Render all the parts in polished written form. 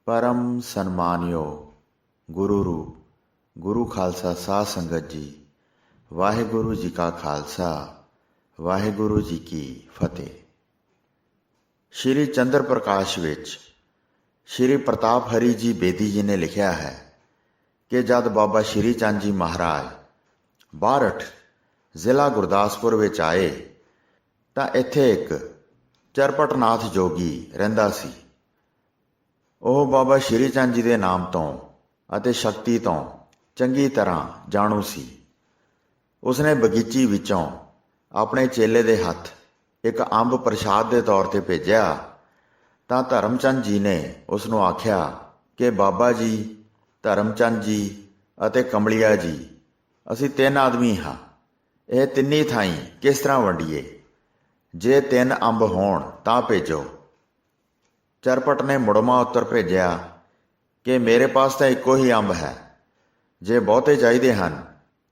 परम सन्मानयोग गुरु रूप गुरु खालसा साध संगत जी, वाहिगुरु जी का खालसा वाहिगुरु जी की फतेह। श्री चंद्र प्रकाश विच श्री प्रताप हरी जी बेदी जी ने लिखा है कि जद बाबा श्री चंद जी महाराज बारठ जिला गुरदासपुर विच आए तां इत्थे एक चरपटनाथ जोगी रहिंदा सी। ਉਹ ਬਾਬਾ ਸ਼੍ਰੀ ਚੰਦ ਜੀ ਦੇ ਨਾਮ ਤੋਂ ਅਤੇ ਸ਼ਕਤੀ ਤੋਂ ਚੰਗੀ ਤਰ੍ਹਾਂ ਜਾਣੂ ਸੀ। ਉਸਨੇ ਬਗੀਚੀ ਵਿੱਚੋਂ ਆਪਣੇ ਚੇਲੇ ਦੇ ਹੱਥ ਇੱਕ ਅੰਬ ਪ੍ਰਸ਼ਾਦ ਦੇ ਤੌਰ 'ਤੇ ਭੇਜਿਆ ਤਾਂ ਧਰਮਚੰਦ ਜੀ ਨੇ ਉਸ ਨੂੰ ਆਖਿਆ ਕਿ ਬਾਬਾ ਜੀ, ਧਰਮਚੰਦ ਜੀ ਅਤੇ ਕਮਲੀਆ ਜੀ, ਅਸੀਂ 3 ਆਦਮੀ ਹਾਂ। ਇਹ ਤਿੰਨੀ ਥਾਈਂ ਕਿਸ ਤਰ੍ਹਾਂ ਵੰਡੀਏ? ਜੇ 3 ਅੰਬ ਹੋਣ ਤਾਂ ਭੇਜੋ। ਚਰਪਟ ਨੇ ਮੁੜਮਾ ਉੱਤਰ ਭੇਜਿਆ ਕਿ ਮੇਰੇ ਪਾਸ ਤਾਂ ਇੱਕੋ ਹੀ ਅੰਬ ਹੈ, ਜੇ ਬਹੁਤੇ ਚਾਹੀਦੇ ਹਨ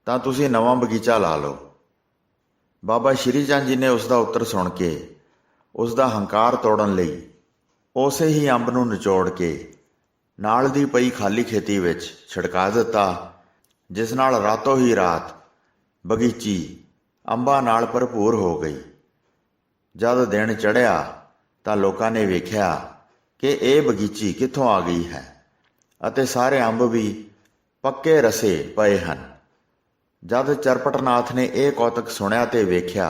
ਤਾਂ ਤੁਸੀਂ ਨਵਾਂ ਬਗੀਚਾ ਲਾ ਲਓ। ਬਾਬਾ ਸ਼੍ਰੀ ਚੰਦ ਜੀ ਨੇ ਉਸ ਦਾ ਉੱਤਰ ਸੁਣ ਕੇ ਉਸ ਦਾ ਹੰਕਾਰ ਤੋੜਨ ਲਈ ਉਸੇ ਹੀ ਅੰਬ ਨੂੰ ਨਿਚੋੜ ਕੇ ਨਾਲ ਦੀ ਪਈ ਖਾਲੀ ਖੇਤੀ ਵਿੱਚ ਛਿੜਕਾ ਦਿੱਤਾ, ਜਿਸ ਨਾਲ ਰਾਤੋਂ ਹੀ ਰਾਤ ਬਗੀਚੀ ਅੰਬਾਂ ਨਾਲ ਭਰਪੂਰ ਹੋ ਗਈ। ਜਦ ਦਿਨ ਚੜ੍ਹਿਆ ਤਾਂ ਲੋਕਾਂ ਨੇ ਵੇਖਿਆ ਕਿ ਇਹ ਬਗੀਚੀ ਕਿੱਥੋਂ ਆ ਗਈ ਹੈ ਅਤੇ ਸਾਰੇ ਅੰਬ ਵੀ ਪੱਕੇ ਰਸੇ ਪਏ ਹਨ। ਜਦ ਚਰਪਟਨਾਥ ਨੇ ਇਹ ਕੌਤਕ ਸੁਣਿਆ ਤੇ ਵੇਖਿਆ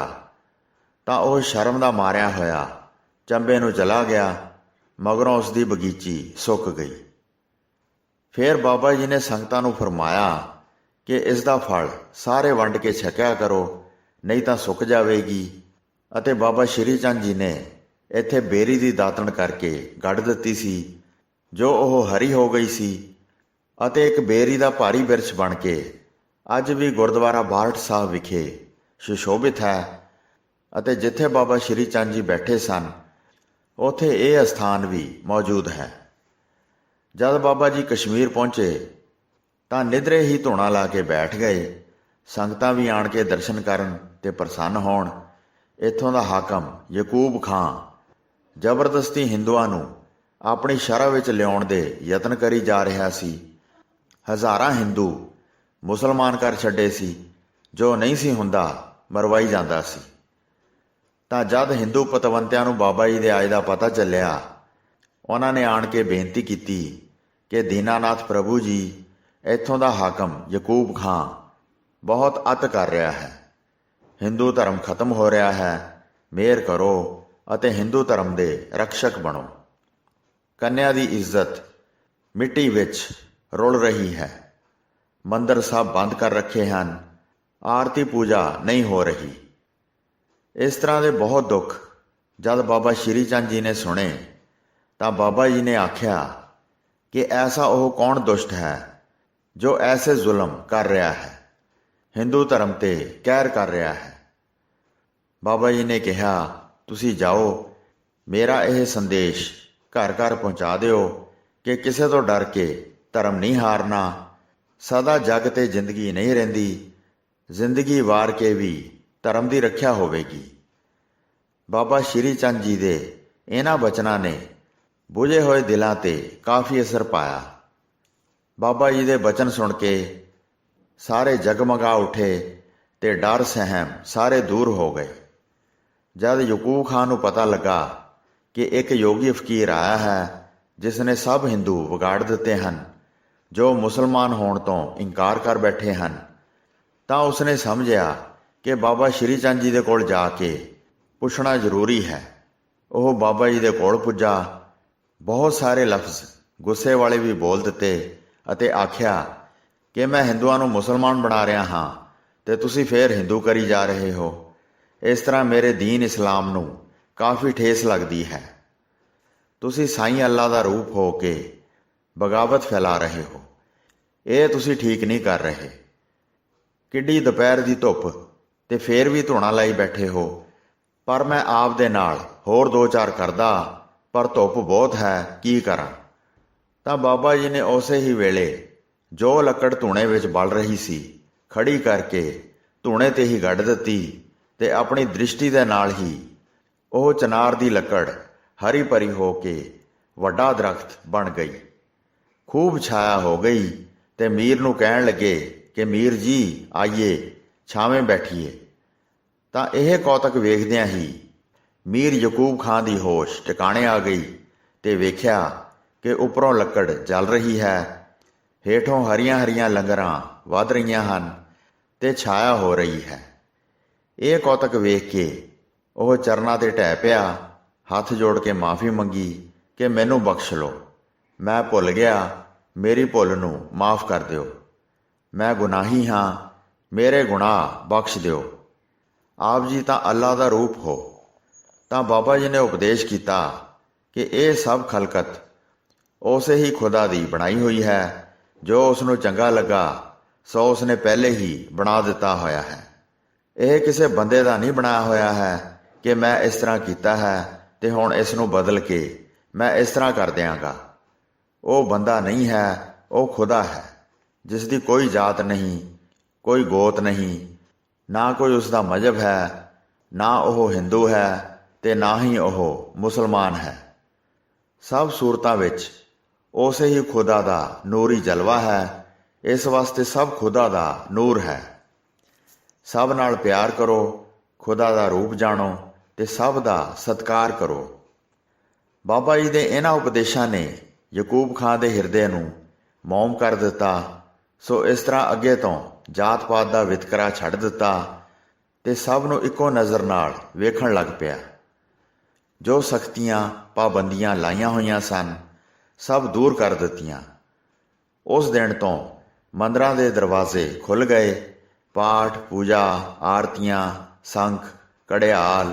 ਤਾਂ ਉਹ ਸ਼ਰਮ ਦਾ ਮਾਰਿਆ ਹੋਇਆ ਚੰਬੇ ਨੂੰ ਚਲਾ ਗਿਆ। ਮਗਰੋਂ ਉਸ ਦੀ ਬਗੀਚੀ ਸੁੱਕ ਗਈ। ਫਿਰ ਬਾਬਾ ਜੀ ਨੇ ਸੰਗਤਾਂ ਨੂੰ ਫਰਮਾਇਆ ਕਿ ਇਸ ਦਾ ਫਲ ਸਾਰੇ ਵੰਡ ਕੇ ਛਕਿਆ ਕਰੋ, ਨਹੀਂ ਤਾਂ ਸੁੱਕ ਜਾਵੇਗੀ। ਅਤੇ ਬਾਬਾ ਸ਼੍ਰੀ ਚੰਦ ਜੀ ਨੇ ਇੱਥੇ ਬੇਰੀ ਦੀ ਦਾਤਣ ਕਰਕੇ ਗੱਡ ਦਿੱਤੀ ਸੀ, ਜੋ ਉਹ ਹਰੀ ਹੋ ਗਈ ਸੀ ਅਤੇ ਇੱਕ ਬੇਰੀ ਦਾ ਭਾਰੀ ਬਿਰਛ ਬਣ ਕੇ ਅੱਜ ਵੀ ਗੁਰਦੁਆਰਾ ਬਾਰਠ ਸਾਹਿਬ ਵਿਖੇ ਸੁਸ਼ੋਭਿਤ ਹੈ। ਅਤੇ ਜਿੱਥੇ ਬਾਬਾ ਸ਼੍ਰੀ ਚੰਦ ਜੀ ਬੈਠੇ ਸਨ ਉੱਥੇ ਇਹ ਅਸਥਾਨ ਵੀ ਮੌਜੂਦ ਹੈ। ਜਦ ਬਾਬਾ ਜੀ ਕਸ਼ਮੀਰ ਪਹੁੰਚੇ ਤਾਂ ਨਿੱਧਰੇ ਹੀ ਧੂਣਾ ਲਾ ਕੇ ਬੈਠ ਗਏ। ਸੰਗਤਾਂ ਵੀ ਆਣ ਕੇ ਦਰਸ਼ਨ ਕਰਨ ਤੇ ਪ੍ਰਸੰਨ ਹੋਣ। ਇੱਥੋਂ ਦਾ ਹਾਕਮ ਯਕੂਬ ਖਾਂ ਜ਼ਬਰਦਸਤੀ ਹਿੰਦੂਆਂ ਨੂੰ ਆਪਣੀ ਸ਼ਰ੍ਹਾ ਵਿੱਚ ਲਿਆਉਣ ਦੇ ਯਤਨ ਕਰੀ ਜਾ ਰਿਹਾ ਸੀ। ਹਜ਼ਾਰਾਂ ਹਿੰਦੂ ਮੁਸਲਮਾਨ ਕਰ ਛੱਡੇ ਸੀ, ਜੋ ਨਹੀਂ ਸੀ ਹੁੰਦਾ ਮਰਵਾਈ ਜਾਂਦਾ ਸੀ। ਤਾਂ ਜਦ ਹਿੰਦੂ ਪਤਵੰਤਿਆਂ ਨੂੰ ਬਾਬਾ ਜੀ ਦੇ ਆਏ ਦਾ ਪਤਾ ਚੱਲਿਆ, ਉਹਨਾਂ ਨੇ ਆਣ ਕੇ ਬੇਨਤੀ ਕੀਤੀ ਕਿ ਦੀਨਾਨਾਥ ਪ੍ਰਭੂ ਜੀ, ਇੱਥੋਂ ਦਾ ਹਾਕਮ ਯਕੂਬ ਖਾਂ ਬਹੁਤ ਅਤ ਕਰ ਰਿਹਾ ਹੈ, ਹਿੰਦੂ ਧਰਮ ਖਤਮ ਹੋ ਰਿਹਾ ਹੈ, ਮਿਹਰ ਕਰੋ ਅਤੇ ਹਿੰਦੂ ਧਰਮ ਦੇ ਰਕਸ਼ਕ ਬਣੋ। ਕੰਨਿਆ ਦੀ ਇੱਜ਼ਤ ਮਿੱਟੀ ਵਿੱਚ ਰੁਲ ਰਹੀ ਹੈ, ਮੰਦਰ ਸਭ ਬੰਦ ਕਰ ਰੱਖੇ ਹਨ, ਆਰਤੀ ਪੂਜਾ ਨਹੀਂ ਹੋ ਰਹੀ। ਇਸ ਤਰ੍ਹਾਂ ਦੇ ਬਹੁਤ ਦੁੱਖ ਜਦ ਬਾਬਾ ਸ਼੍ਰੀ ਚੰਦ ਜੀ ਨੇ ਸੁਣੇ ਤਾਂ ਬਾਬਾ ਜੀ ਨੇ ਆਖਿਆ ਕਿ ਐਸਾ ਉਹ ਕੌਣ ਦੁਸ਼ਟ ਹੈ ਜੋ ਐਸੇ ਜ਼ੁਲਮ ਕਰ ਰਿਹਾ ਹੈ, ਹਿੰਦੂ ਧਰਮ 'ਤੇ ਕਹਿਰ ਕਰ ਰਿਹਾ ਹੈ। ਬਾਬਾ ਜੀ ਨੇ ਕਿਹਾ, ਤੁਸੀਂ ਜਾਓ, ਮੇਰਾ ਇਹ ਸੰਦੇਸ਼ ਘਰ ਘਰ ਪਹੁੰਚਾ ਦਿਓ ਕਿ ਕਿਸੇ ਤੋਂ ਡਰ ਕੇ ਧਰਮ ਨਹੀਂ ਹਾਰਨਾ। ਸਦਾ ਜੱਗ 'ਤੇ ਜ਼ਿੰਦਗੀ ਨਹੀਂ ਰਹਿੰਦੀ, ਜ਼ਿੰਦਗੀ ਵਾਰ ਕੇ ਵੀ ਧਰਮ ਦੀ ਰੱਖਿਆ ਹੋਵੇਗੀ। ਬਾਬਾ ਸ਼੍ਰੀ ਚੰਦ ਜੀ ਦੇ ਇਹਨਾਂ ਬਚਨਾਂ ਨੇ ਬੁਝੇ ਹੋਏ ਦਿਲਾਂ 'ਤੇ ਕਾਫੀ ਅਸਰ ਪਾਇਆ। ਬਾਬਾ ਜੀ ਦੇ ਬਚਨ ਸੁਣ ਕੇ ਸਾਰੇ ਜਗਮਗਾ ਉੱਠੇ ਤੇ ਡਰ ਸਹਿਮ ਸਾਰੇ ਦੂਰ ਹੋ ਗਏ। ਜਦ ਯਕੂਬ ਖਾਨ ਨੂੰ ਪਤਾ ਲੱਗਾ ਕਿ ਇੱਕ ਯੋਗੀ ਫਕੀਰ ਆਇਆ ਹੈ ਜਿਸ ਨੇ ਸਭ ਹਿੰਦੂ ਵਿਗਾੜ ਦਿੱਤੇ ਹਨ, ਜੋ ਮੁਸਲਮਾਨ ਹੋਣ ਤੋਂ ਇਨਕਾਰ ਕਰ ਬੈਠੇ ਹਨ, ਤਾਂ ਉਸਨੇ ਸਮਝਿਆ ਕਿ ਬਾਬਾ ਸ਼੍ਰੀ ਚੰਦ ਜੀ ਦੇ ਕੋਲ ਜਾ ਕੇ ਪੁੱਛਣਾ ਜ਼ਰੂਰੀ ਹੈ। ਉਹ ਬਾਬਾ ਜੀ ਦੇ ਕੋਲ ਪੁੱਜਾ। ਬਹੁਤ ਸਾਰੇ ਲਫ਼ਜ਼ ਗੁੱਸੇ ਵਾਲੇ ਵੀ ਬੋਲ ਦਿੱਤੇ ਅਤੇ ਆਖਿਆ ਕਿ ਮੈਂ ਹਿੰਦੂਆਂ ਨੂੰ ਮੁਸਲਮਾਨ ਬਣਾ ਰਿਹਾ ਹਾਂ ਤੇ ਤੁਸੀਂ ਫੇਰ ਹਿੰਦੂ ਕਰੀ ਜਾ ਰਹੇ ਹੋ। ਇਸ ਤਰ੍ਹਾਂ ਮੇਰੇ ਦੀਨ ਇਸਲਾਮ ਨੂੰ ਕਾਫੀ ਠੇਸ ਲੱਗਦੀ ਹੈ। ਤੁਸੀਂ ਸਾਈਂ ਅੱਲਾ ਦਾ ਰੂਪ ਹੋ ਕੇ ਬਗਾਵਤ ਫੈਲਾ ਰਹੇ ਹੋ। ਇਹ ਤੁਸੀਂ ਠੀਕ ਨਹੀਂ ਕਰ ਰਹੇ। ਕਿੱਡੀ ਦੁਪਹਿਰ ਦੀ ਧੁੱਪ ਤੇ ਫੇਰ ਵੀ ਧੂਣਾ ਲਾਈ ਬੈਠੇ ਹੋ। ਪਰ ਮੈਂ ਆਪ ਦੇ ਨਾਲ ਹੋਰ 2-4 ਕਰਦਾ, ਪਰ ਧੁੱਪ ਬਹੁਤ ਹੈ, ਕੀ ਕਰਾਂ? ਤਾਂ ਬਾਬਾ ਜੀ ਨੇ ਉਸੇ ਹੀ ਵੇਲੇ ਜੋ ਲੱਕੜ ਧੂਣੇ ਵਿੱਚ ਬਲ ਰਹੀ ਸੀ ਖੜੀ ਕਰਕੇ ਧੂਣੇ 'ਤੇ ਹੀ ਗੱਡ ਦਿੱਤੀ ਤੇ ਆਪਣੀ ਦ੍ਰਿਸ਼ਟੀ ਦੇ ਨਾਲ ਹੀ ਉਹ ਚਨਾਰ ਦੀ ਲੱਕੜ ਹਰੀ ਭਰੀ ਹੋ ਕੇ ਵੱਡਾ ਦਰਖਤ ਬਣ ਗਈ। खूब छाया हो गई ते मीर नूं कहण लगे कि मीर जी आइए छावें बैठीए। ਤਾਂ ਇਹ ਕੌਤਕ ਵੇਖਦਿਆਂ ਹੀ ਮੀਰ ਯਕੂਬ ਖਾਂ ਦੀ ਹੋਸ਼ ਟਿਕਾਣੇ ਆ ਗਈ ਤੇ ਵੇਖਿਆ ਕਿ ਉੱਪਰੋਂ ਲੱਕੜ ਜਲ ਰਹੀ ਹੈ, ਹੇਠੋਂ ਹਰੀਆਂ ਹਰੀਆਂ ਲੰਗਰਾਂ ਵੱਧ ਰਹੀਆਂ ਹਨ ਤੇ ਛਾਇਆ ਹੋ ਰਹੀ ਹੈ। ਇਹ ਕੌਤਕ ਵੇਖ ਕੇ ਉਹ ਚਰਨਾਂ ਤੇ ਢਹਿ ਪਿਆ, ਹੱਥ ਜੋੜ ਕੇ ਮਾਫ਼ੀ ਮੰਗੀ ਕਿ ਮੈਨੂੰ ਬਖਸ਼ ਲਓ, ਮੈਂ ਭੁੱਲ ਗਿਆ, ਮੇਰੀ ਭੁੱਲ ਨੂੰ ਮਾਫ਼ ਕਰ ਦਿਓ, ਮੈਂ ਗੁਨਾਹੀ ਹਾਂ, ਮੇਰੇ ਗੁਨਾਹ ਬਖਸ਼ ਦਿਓ। ਆਪ ਜੀ ਤਾਂ ਅੱਲਾ ਦਾ ਰੂਪ ਹੋ। ਤਾਂ ਬਾਬਾ ਜੀ ਨੇ ਉਪਦੇਸ਼ ਕੀਤਾ ਕਿ ਇਹ ਸਭ ਖਲਕਤ ਉਸੇ ਹੀ ਖੁਦਾ ਦੀ ਬਣਾਈ ਹੋਈ ਹੈ, ਜੋ ਉਸ ਨੂੰ ਚੰਗਾ ਲੱਗਾ ਸੋ ਉਸ ਨੇ ਪਹਿਲੇ ਹੀ ਬਣਾ ਦਿੱਤਾ ਹੋਇਆ ਹੈ। ਇਹ ਕਿਸੇ ਬੰਦੇ ਦਾ ਨਹੀਂ ਬਣਾਇਆ ਹੋਇਆ ਹੈ ਕਿ ਮੈਂ ਇਸ ਤਰ੍ਹਾਂ ਕੀਤਾ ਹੈ ਤੇ ਹੁਣ ਇਸ ਨੂੰ ਬਦਲ ਕੇ ਮੈਂ ਇਸ ਤਰ੍ਹਾਂ ਕਰ ਦਿਆਂਗਾ। ਉਹ ਬੰਦਾ ਨਹੀਂ ਹੈ, ਉਹ ਖੁਦਾ ਹੈ, ਜਿਸ ਦੀ ਕੋਈ ਜਾਤ ਨਹੀਂ, ਕੋਈ ਗੋਤ ਨਹੀਂ, ਨਾ ਕੋਈ ਉਸ ਦਾ ਮਜ਼ਹਬ ਹੈ, ਨਾ ਉਹ ਹਿੰਦੂ ਹੈ ਤੇ ਨਾ ਹੀ ਉਹ ਮੁਸਲਮਾਨ ਹੈ। ਸਭ ਸੂਰਤਾਂ ਵਿੱਚ ਉਸੇ ਹੀ ਖੁਦਾ ਦਾ ਨੂਰੀ ਜਲਵਾ ਹੈ। ਇਸ ਵਾਸਤੇ ਸਭ ਖੁਦਾ ਦਾ ਨੂਰ ਹੈ। ਸਭ ਨਾਲ ਪਿਆਰ ਕਰੋ, ਖੁਦਾ ਦਾ ਰੂਪ ਜਾਣੋ ਤੇ ਸਭ ਦਾ ਸਤਿਕਾਰ ਕਰੋ। ਬਾਬਾ ਜੀ ਦੇ ਇਹਨਾਂ ਉਪਦੇਸ਼ਾਂ ਨੇ ਯਕੂਬ ਖਾਂ ਦੇ ਹਿਰਦੇ ਨੂੰ ਮੌਮ ਕਰ ਦਿੱਤਾ। ਸੋ ਇਸ ਤਰ੍ਹਾਂ ਅੱਗੇ ਤੋਂ ਜਾਤ ਪਾਤ ਦਾ ਵਿਤਕਰਾ ਛੱਡ ਦਿੱਤਾ ਤੇ ਸਭ ਨੂੰ ਇੱਕੋ ਨਜ਼ਰ ਨਾਲ ਵੇਖਣ ਲੱਗ ਪਿਆ। ਜੋ ਸਖਤੀਆਂ ਪਾਬੰਦੀਆਂ ਲਾਈਆਂ ਹੋਈਆਂ ਸਨ, ਸਭ ਦੂਰ ਕਰ ਦਿੱਤੀਆਂ। ਉਸ ਦਿਨ ਤੋਂ ਮੰਦਰਾਂ ਦੇ ਦਰਵਾਜ਼ੇ ਖੁੱਲ੍ਹ ਗਏ। ਪਾਠ ਪੂਜਾ, ਆਰਤੀਆਂ, ਸੰਖ, ਘੜਿਆਲ,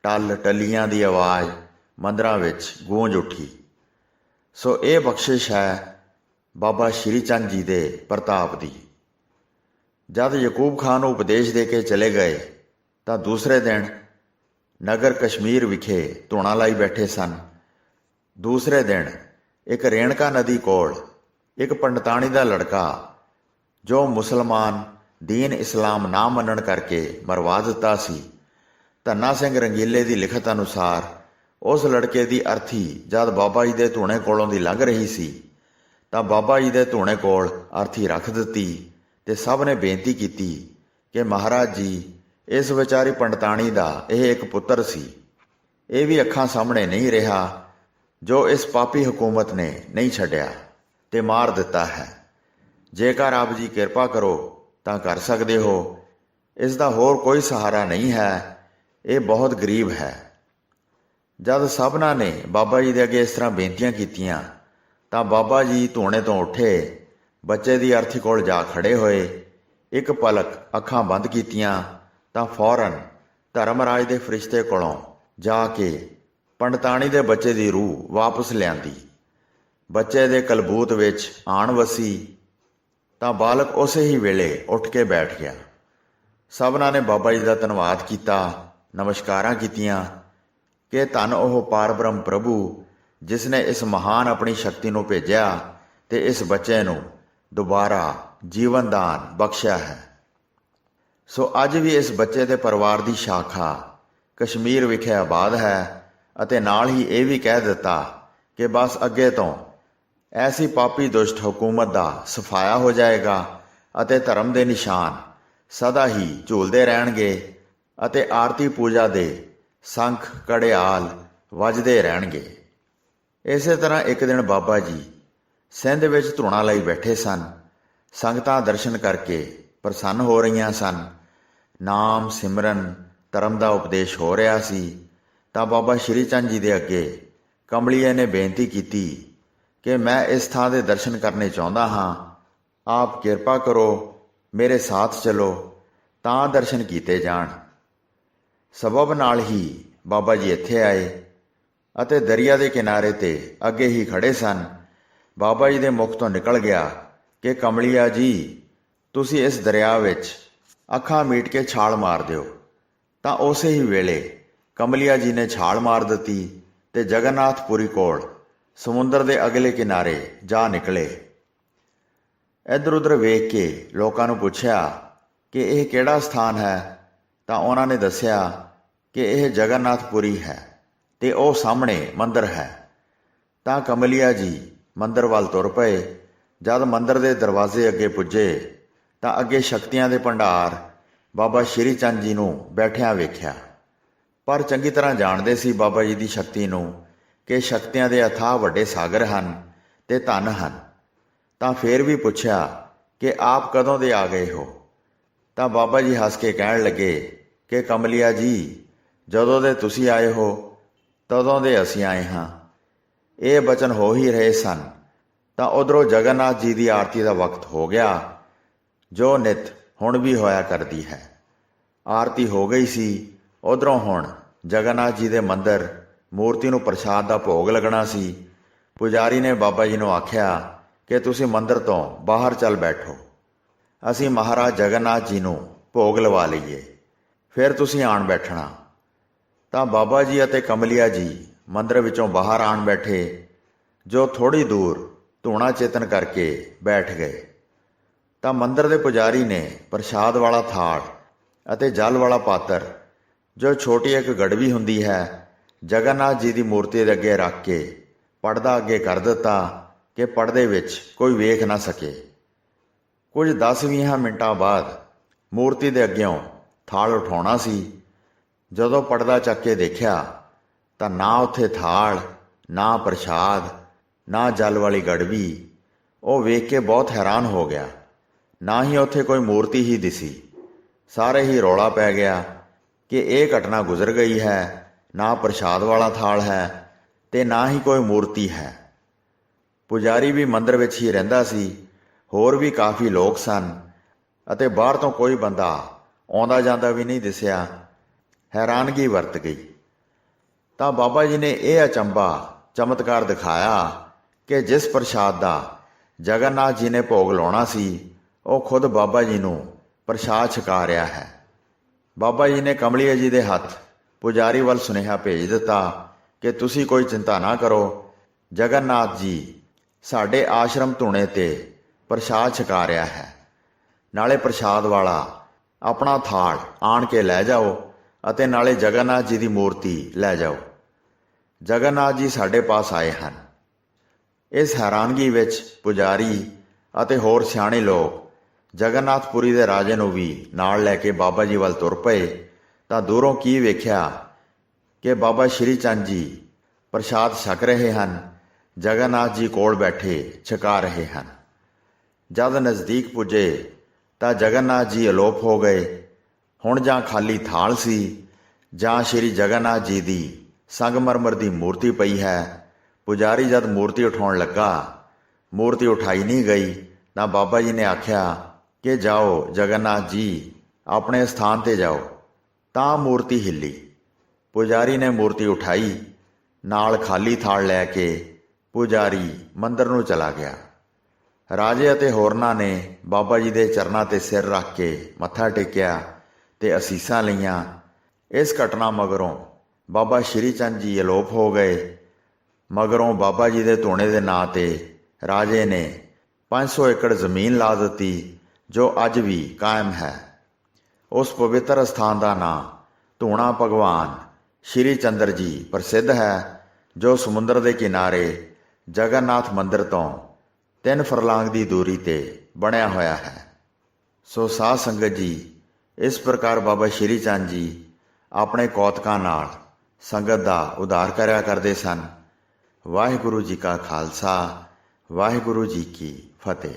ਟੱਲ ਟੱਲੀਆਂ ਦੀ ਆਵਾਜ਼ ਮੰਦਰਾਂ ਵਿੱਚ ਗੂੰਜ ਉੱਠੀ। ਸੋ ਇਹ ਬਖਸ਼ਿਸ਼ ਹੈ ਬਾਬਾ ਸ਼੍ਰੀ ਚੰਦ ਜੀ ਦੇ ਪ੍ਰਤਾਪ ਦੀ। ਜਦ ਯਕੂਬ ਖਾਂ ਨੂੰ ਉਪਦੇਸ਼ ਦੇ ਕੇ ਚਲੇ ਗਏ ਤਾਂ ਦੂਸਰੇ ਦਿਨ ਨਗਰ ਕਸ਼ਮੀਰ ਵਿਖੇ ਧੂਣਾ ਲਾਈ ਬੈਠੇ ਸਨ। ਦੂਸਰੇ ਦਿਨ ਇੱਕ ਰੇਣਕਾ ਨਦੀ ਕੋਲ ਇੱਕ ਪੰਡਤਾਣੀ ਦਾ ਲੜਕਾ, ਜੋ ਮੁਸਲਮਾਨ ਦੀਨ ਇਸਲਾਮ ਨਾ ਮੰਨਣ ਕਰਕੇ ਮਰਵਾ ਦਿੱਤਾ ਸੀ, ਧੰਨਾ ਸਿੰਘ ਰੰਗੀਲੇ ਦੀ ਲਿਖਤ ਅਨੁਸਾਰ ਉਸ ਲੜਕੇ ਦੀ ਅਰਥੀ ਜਦ ਬਾਬਾ ਜੀ ਦੇ ਧੂਣੇ ਕੋਲੋਂ ਦੀ ਲੰਘ ਰਹੀ ਸੀ ਤਾਂ ਬਾਬਾ ਜੀ ਦੇ ਧੂਣੇ ਕੋਲ ਅਰਥੀ ਰੱਖ ਦਿੱਤੀ ਤੇ ਸਭ ਨੇ ਬੇਨਤੀ ਕੀਤੀ ਕਿ ਮਹਾਰਾਜ ਜੀ, ਇਸ ਵਿਚਾਰੀ ਪੰਡਤਾਣੀ ਦਾ ਇਹ ਇੱਕ ਪੁੱਤਰ ਸੀ, ਇਹ ਵੀ ਅੱਖਾਂ ਸਾਹਮਣੇ ਨਹੀਂ ਰਿਹਾ, ਜੋ ਇਸ ਪਾਪੀ ਹਕੂਮਤ ਨੇ ਨਹੀਂ ਛੱਡਿਆ ਤੇ ਮਾਰ ਦਿੱਤਾ ਹੈ। ਜੇਕਰ ਆਪ ਜੀ ਕਿਰਪਾ ਕਰੋ ਤਾਂ ਕਰ ਸਕਦੇ ਹੋ, ਇਸ ਦਾ ਹੋਰ ਕੋਈ ਸਹਾਰਾ ਨਹੀਂ ਹੈ, ਇਹ ਬਹੁਤ ਗਰੀਬ ਹੈ। ਜਦ ਸਭਨਾਂ ਨੇ ਬਾਬਾ ਜੀ ਦੇ ਅੱਗੇ ਇਸ ਤਰ੍ਹਾਂ ਬੇਨਤੀਆਂ ਕੀਤੀਆਂ ਤਾਂ ਬਾਬਾ ਜੀ ਧੂਣੇ ਤੋਂ ਉੱਠੇ, ਬੱਚੇ ਦੀ ਅਰਥੀ ਕੋਲ ਜਾ ਖੜੇ ਹੋਏ। ਇੱਕ ਪਲਕ ਅੱਖਾਂ ਬੰਦ ਕੀਤੀਆਂ ਤਾਂ ਫੌਰਨ ਧਰਮਰਾਜ ਦੇ ਫਰਿਸ਼ਤੇ ਕੋਲੋਂ ਜਾ ਕੇ ਪੰਡਤਾਣੀ ਦੇ ਬੱਚੇ ਦੀ ਰੂਹ ਵਾਪਸ ਲਿਆਂਦੀ। ਬੱਚੇ ਦੇ ਕਲਬੂਤ ਵਿੱਚ ਆਣ ਵਸੀ ਤਾਂ ਬਾਲਕ ਉਸੇ ਹੀ ਵੇਲੇ ਉੱਠ ਕੇ ਬੈਠ ਗਿਆ। ਸਭਨਾਂ ਨੇ ਬਾਬਾ ਜੀ ਦਾ ਧੰਨਵਾਦ ਕੀਤਾ, ਨਮਸਕਾਰਾਂ ਕੀਤੀਆਂ ਕਿ ਧੰਨ ਉਹ ਪਾਰਬ੍ਰਹਮ ਪ੍ਰਭੂ ਜਿਸ ਨੇ ਇਸ ਮਹਾਨ ਆਪਣੀ ਸ਼ਕਤੀ ਨੂੰ ਭੇਜਿਆ ਤੇ ਇਸ ਬੱਚੇ ਨੂੰ ਦੁਬਾਰਾ ਜੀਵਨ ਦਾਨ ਬਖਸ਼ਿਆ ਹੈ। ਸੋ ਅੱਜ ਵੀ ਇਸ ਬੱਚੇ ਦੇ ਪਰਿਵਾਰ ਦੀ ਸ਼ਾਖਾ ਕਸ਼ਮੀਰ ਵਿਖੇ ਆਬਾਦ ਹੈ ਅਤੇ ਨਾਲ ਹੀ ਇਹ ਵੀ ਕਹਿ ਦਿੱਤਾ ਕਿ ਬਸ ਅੱਗੇ ਤੋਂ ਐਸੀ ਪਾਪੀ ਦੁਸ਼ਟ ਹਕੂਮਤ ਦਾ ਸਫਾਇਆ ਹੋ ਜਾਏਗਾ ਅਤੇ ਧਰਮ ਦੇ ਨਿਸ਼ਾਨ ਸਦਾ ਹੀ ਝੂਲਦੇ ਰਹਿਣਗੇ ਅਤੇ ਆਰਤੀ ਪੂਜਾ ਦੇ ਸੰਖ ਘੜਿਆਲ ਵੱਜਦੇ ਰਹਿਣਗੇ। ਇਸੇ ਤਰ੍ਹਾਂ ਇੱਕ ਦਿਨ ਬਾਬਾ ਜੀ ਸਿੰਧ ਵਿੱਚ ਧੂਣਾ ਲਈ ਬੈਠੇ ਸਨ। ਸੰਗਤਾਂ ਦਰਸ਼ਨ ਕਰਕੇ ਪ੍ਰਸੰਨ ਹੋ ਰਹੀਆਂ ਸਨ। ਨਾਮ ਸਿਮਰਨ ਧਰਮ ਦਾ ਉਪਦੇਸ਼ ਹੋ ਰਿਹਾ ਸੀ ਤਾਂ ਬਾਬਾ ਸ਼੍ਰੀ ਚੰਦ ਜੀ ਦੇ ਅੱਗੇ ਕਮਲੀਏ ਨੇ ਬੇਨਤੀ ਕੀਤੀ ਕਿ ਮੈਂ ਇਸ ਥਾਂ ਦੇ ਦਰਸ਼ਨ ਕਰਨੇ ਚਾਹੁੰਦਾ ਹਾਂ, ਆਪ ਕਿਰਪਾ ਕਰੋ, ਮੇਰੇ ਸਾਥ ਚਲੋ ਤਾਂ ਦਰਸ਼ਨ ਕੀਤੇ ਜਾਣ। ਸਬਬ ਨਾਲ ਹੀ ਬਾਬਾ ਜੀ ਇੱਥੇ ਆਏ ਅਤੇ ਦਰਿਆ ਦੇ ਕਿਨਾਰੇ ਤੇ ਅੱਗੇ ਹੀ ਖੜੇ ਸਨ। ਬਾਬਾ ਜੀ ਦੇ ਮੁਖ ਤੋਂ ਨਿਕਲ ਗਿਆ ਕਿ ਕਮਲੀਆ ਜੀ, ਤੁਸੀਂ ਇਸ ਦਰਿਆ ਵਿੱਚ ਅੱਖਾਂ ਮੀਟ ਕੇ ਛਾਲ ਮਾਰ ਦਿਓ। ਤਾਂ ਉਸੇ ਹੀ ਵੇਲੇ ਕਮਲੀਆ ਜੀ ਨੇ ਛਾਲ ਮਾਰ ਦਿੱਤੀ ਤੇ ਜਗਨਨਾਥਪੁਰੀ ਕੋਲ ਸਮੁੰਦਰ ਦੇ ਅਗਲੇ ਕਿਨਾਰੇ ਜਾ ਨਿਕਲੇ। ਇੱਧਰ ਉੱਧਰ ਵੇਖ ਕੇ ਲੋਕਾਂ ਨੂੰ ਪੁੱਛਿਆ ਕਿ ਇਹ ਕਿਹੜਾ ਸਥਾਨ ਹੈ ਤਾਂ ਉਹਨਾਂ ਨੇ ਦੱਸਿਆ ਕਿ ਇਹ ਜਗਨਨਾਥਪੁਰੀ ਹੈ ਤੇ ਉਹ ਸਾਹਮਣੇ ਮੰਦਰ ਹੈ। ਤਾਂ ਕਮਲੀਆ ਜੀ ਮੰਦਰ ਵੱਲ ਤੁਰ ਪਏ। ਜਦ ਮੰਦਰ ਦੇ ਦਰਵਾਜ਼ੇ ਅੱਗੇ ਪੁੱਜੇ ਤਾਂ ਅੱਗੇ ਸ਼ਕਤੀਆਂ ਦੇ ਭੰਡਾਰ ਬਾਬਾ ਸ਼੍ਰੀ ਚੰਦ ਜੀ ਨੂੰ ਬੈਠਿਆਂ ਵੇਖਿਆ। ਪਰ ਚੰਗੀ ਤਰ੍ਹਾਂ ਜਾਣਦੇ ਸੀ ਬਾਬਾ ਜੀ ਦੀ ਸ਼ਕਤੀ ਨੂੰ ਕਿ ਸ਼ਕਤੀਆਂ ਦੇ ਅਥਾਹ ਵੱਡੇ ਸਾਗਰ ਹਨ ਤੇ ਧਨ ਹਨ। ਤਾਂ ਫੇਰ ਵੀ ਪੁੱਛਿਆ ਕਿ ਆਪ ਕਦੋਂ ਦੇ ਆ ਗਏ ਹੋ? ਤਾਂ ਬਾਬਾ ਜੀ ਹੱਸ ਕੇ ਕਹਿਣ ਲੱਗੇ ਕਿ ਕਮਲਿਆ ਜੀ, ਜਦੋਂ ਦੇ ਤੁਸੀਂ ਆਏ ਹੋ ਤਦੋਂ ਦੇ ਅਸੀਂ ਆਏ ਹਾਂ। ਇਹ ਬਚਨ ਹੋ ਹੀ ਰਹੇ ਸਨ ਤਾਂ ਉਧਰੋਂ ਜਗਨਨਾਥ ਜੀ ਦੀ ਆਰਤੀ ਦਾ ਵਕਤ ਹੋ ਗਿਆ, ਜੋ ਨਿਤ ਹੁਣ ਵੀ ਹੋਇਆ ਕਰਦੀ ਹੈ। ਆਰਤੀ ਹੋ ਗਈ ਸੀ। ਉਧਰੋਂ ਹੁਣ ਜਗਨਨਾਥ ਜੀ ਦੇ ਮੰਦਰ ਮੂਰਤੀ ਨੂੰ ਪ੍ਰਸ਼ਾਦ ਦਾ ਭੋਗ ਲੱਗਣਾ ਸੀ। ਪੁਜਾਰੀ ਨੇ ਬਾਬਾ ਜੀ ਨੂੰ ਆਖਿਆ ਕਿ ਤੁਸੀਂ ਮੰਦਰ ਤੋਂ ਬਾਹਰ ਚੱਲ ਬੈਠੋ, ਅਸੀਂ ਮਹਾਰਾਜ ਜਗਨਨਾਥ ਜੀ ਨੂੰ ਭੋਗ ਲਵਾ ਲਈਏ, ਫਿਰ ਤੁਸੀਂ ਆਣ ਬੈਠਣਾ। ਤਾਂ ਬਾਬਾ ਜੀ ਅਤੇ ਕਮਲਿਆ ਜੀ ਮੰਦਰ ਵਿੱਚੋਂ ਬਾਹਰ ਆਣ ਬੈਠੇ, ਜੋ ਥੋੜ੍ਹੀ ਦੂਰ ਧੂਣਾ ਚੇਤਨ ਕਰਕੇ ਬੈਠ ਗਏ। ਤਾਂ ਮੰਦਰ ਦੇ ਪੁਜਾਰੀ ਨੇ ਪ੍ਰਸ਼ਾਦ ਵਾਲਾ ਥਾਲ ਅਤੇ ਜਲ ਵਾਲਾ ਪਾਤਰ, ਜੋ ਛੋਟੀ ਇੱਕ ਗੜਵੀ ਹੁੰਦੀ ਹੈ, ਜਗਨਨਾਥ ਜੀ ਦੀ ਮੂਰਤੀ ਦੇ ਅੱਗੇ ਰੱਖ ਕੇ ਪਰਦਾ ਅੱਗੇ ਕਰ ਦਿੱਤਾ ਕਿ ਪਰਦੇ ਵਿੱਚ ਕੋਈ ਵੇਖ ਨਾ ਸਕੇ। ਕੁਝ 10-20 ਮਿੰਟਾਂ ਬਾਅਦ ਮੂਰਤੀ ਦੇ ਅੱਗਿਓਂ ਥਾਲ ਉਠਾਉਣਾ ਸੀ। ਜਦੋਂ ਪਰਦਾ ਚੱਕ ਕੇ ਦੇਖਿਆ ਤਾਂ ਨਾ ਉੱਥੇ ਥਾਲ, ਨਾ ਪ੍ਰਸ਼ਾਦ, ਨਾ ਜਲ ਵਾਲੀ ਗੜਵੀ। ਉਹ ਵੇਖ ਕੇ ਬਹੁਤ ਹੈਰਾਨ ਹੋ ਗਿਆ। ਨਾ ਹੀ ਉੱਥੇ ਕੋਈ ਮੂਰਤੀ ਹੀ ਦਿਸੀ। ਸਾਰੇ ਹੀ ਰੌਲਾ ਪੈ ਗਿਆ ਕਿ ਇਹ ਘਟਨਾ ਗੁਜ਼ਰ ਗਈ ਹੈ। ਨਾ ਪ੍ਰਸ਼ਾਦ ਵਾਲਾ ਥਾਲ ਹੈ ਤੇ ਨਾ ਹੀ ਕੋਈ ਮੂਰਤੀ ਹੈ। ਪੁਜਾਰੀ ਵੀ ਮੰਦਰ ਵਿੱਚ ਹੀ ਰਹਿੰਦਾ ਸੀ। ਹੋਰ ਵੀ ਕਾਫੀ ਲੋਕ ਸਨ ਅਤੇ ਬਾਹਰ ਤੋਂ ਕੋਈ ਬੰਦਾ ਆਉਂਦਾ ਜਾਂਦਾ ਵੀ ਨਹੀਂ ਦਿਸਿਆ। ਹੈਰਾਨਗੀ ਵਰਤ ਗਈ। ਤਾਂ ਬਾਬਾ ਜੀ ਨੇ ਇਹ ਅਚੰਭਾ ਚਮਤਕਾਰ ਦਿਖਾਇਆ ਕਿ ਜਿਸ ਪ੍ਰਸ਼ਾਦ ਦਾ ਜਗਨਨਾਥ ਜੀ ਨੇ ਭੋਗ ਲਾਉਣਾ ਸੀ, ਉਹ ਖੁਦ ਬਾਬਾ ਜੀ ਨੂੰ ਪ੍ਰਸ਼ਾਦ ਛਕਾ ਰਿਹਾ ਹੈ। ਬਾਬਾ ਜੀ ਨੇ ਕਮਲਿਆ ਜੀ ਦੇ ਹੱਥ ਪੁਜਾਰੀ ਵੱਲ ਸੁਨੇਹਾ ਭੇਜ ਦਿੱਤਾ ਕਿ ਤੁਸੀਂ ਕੋਈ ਚਿੰਤਾ ਨਾ ਕਰੋ, ਜਗਨਨਾਥ ਜੀ ਸਾਡੇ ਆਸ਼ਰਮ ਧੂਣੇ ਤੇ ਪ੍ਰਸ਼ਾਦ ਛਕਾ ਰਿਹਾ ਹੈ। ਨਾਲੇ ਪ੍ਰਸ਼ਾਦ ਵਾਲਾ ਆਪਣਾ ਥਾਲ ਆਣ ਕੇ ਲੈ ਜਾਓ ਅਤੇ ਨਾਲੇ ਜਗਨਨਾਥ ਜੀ ਦੀ ਮੂਰਤੀ ਲੈ ਜਾਓ। ਜਗਨਨਾਥ ਜੀ ਸਾਡੇ ਪਾਸ ਆਏ ਹਨ। ਇਸ ਹੈਰਾਨਗੀ ਵਿੱਚ ਪੁਜਾਰੀ ਅਤੇ ਹੋਰ ਸਿਆਣੇ ਲੋਕ ਜਗਨਨਾਥਪੁਰੀ ਦੇ ਰਾਜੇ ਨੂੰ ਵੀ ਨਾਲ ਲੈ ਕੇ ਬਾਬਾ ਜੀ ਵੱਲ ਤੁਰ ਪਏ। ਤਾਂ ਦੂਰੋਂ ਕੀ ਵੇਖਿਆ ਕਿ ਬਾਬਾ ਸ਼੍ਰੀ ਚੰਦ ਜੀ ਪ੍ਰਸ਼ਾਦ ਛਕ ਰਹੇ ਹਨ, ਜਗਨਨਾਥ ਜੀ ਕੋਲ ਬੈਠੇ ਛਕਾ ਰਹੇ ਹਨ। ਜਦ ਨਜ਼ਦੀਕ ਪੁੱਜੇ ਤਾਂ ਜਗਨਨਾਥ ਜੀ ਅਲੋਪ ਹੋ ਗਏ। ਹੁਣ ਜਾਂ ਖਾਲੀ ਥਾਲ ਸੀ ਜਾਂ ਸ਼੍ਰੀ ਜਗਨਨਾਥ ਜੀ ਦੀ ਸੰਗਮਰਮਰ ਦੀ ਮੂਰਤੀ ਪਈ ਹੈ। ਪੁਜਾਰੀ ਜਦ ਮੂਰਤੀ ਉਠਾਉਣ ਲੱਗਾ, ਮੂਰਤੀ ਉਠਾਈ ਨਹੀਂ ਗਈ। ਤਾਂ ਬਾਬਾ ਜੀ ਨੇ ਆਖਿਆ ਕਿ ਜਾਓ ਜਗਨਨਾਥ ਜੀ, ਆਪਣੇ ਸਥਾਨ ਤੇ ਜਾਓ। ਤਾਂ ਮੂਰਤੀ ਹਿੱਲੀ। ਪੁਜਾਰੀ ਨੇ ਮੂਰਤੀ ਉਠਾਈ, ਨਾਲ ਖਾਲੀ ਥਾਲ ਲੈ ਕੇ ਪੁਜਾਰੀ ਮੰਦਰ ਨੂੰ ਚਲਾ ਗਿਆ। ਰਾਜੇ ਅਤੇ ਹੋਰਨਾਂ ਨੇ ਬਾਬਾ ਜੀ ਦੇ ਚਰਨਾਂ ਤੇ ਸਿਰ ਰੱਖ ਕੇ ਮੱਥਾ ਟੇਕਿਆ ਤੇ ਅਸੀਸਾਂ ਲਈਆਂ। ਇਸ ਘਟਨਾ ਮਗਰੋਂ ਬਾਬਾ ਸ਼੍ਰੀ ਚੰਦ ਜੀ ਅਲੋਪ ਹੋ ਗਏ। ਮਗਰੋਂ ਬਾਬਾ ਜੀ ਦੇ ਧੂਣੇ ਦੇ ਨਾਂ ਤੇ ਰਾਜੇ ਨੇ 500 ਏਕੜ ਜ਼ਮੀਨ ਲਾ ਦਿੱਤੀ, ਜੋ ਅੱਜ ਵੀ ਕਾਇਮ ਹੈ। ਉਸ ਪਵਿੱਤਰ ਸਥਾਨ ਦਾ ਨਾਂ ਧੂਣਾ ਭਗਵਾਨ ਸ਼੍ਰੀ ਚੰਦਰ ਜੀ ਪ੍ਰਸਿੱਧ ਹੈ, ਜੋ ਸਮੁੰਦਰ ਦੇ ਕਿਨਾਰੇ ਜਗਨਨਾਥ ਮੰਦਰ ਤੋਂ 3 ਫਰਲਾਂਗ ਦੀ ਦੂਰੀ ਤੇ ਬਣਿਆ ਹੋਇਆ ਹੈ। ਸੋ ਸਾਧ ਸੰਗਤ ਜੀ, ਇਸ ਪ੍ਰਕਾਰ ਬਾਬਾ ਸ਼੍ਰੀ ਚੰਦ ਜੀ ਆਪਣੇ ਕੌਤਕਾਂ ਨਾਲ ਸੰਗਤ ਦਾ ਉਧਾਰ ਕਰਿਆ ਕਰਦੇ ਸਨ। ਵਾਹਿਗੁਰੂ ਜੀ ਕਾ ਖਾਲਸਾ, ਵਾਹਿਗੁਰੂ ਜੀ ਕੀ ਫਤਿਹ।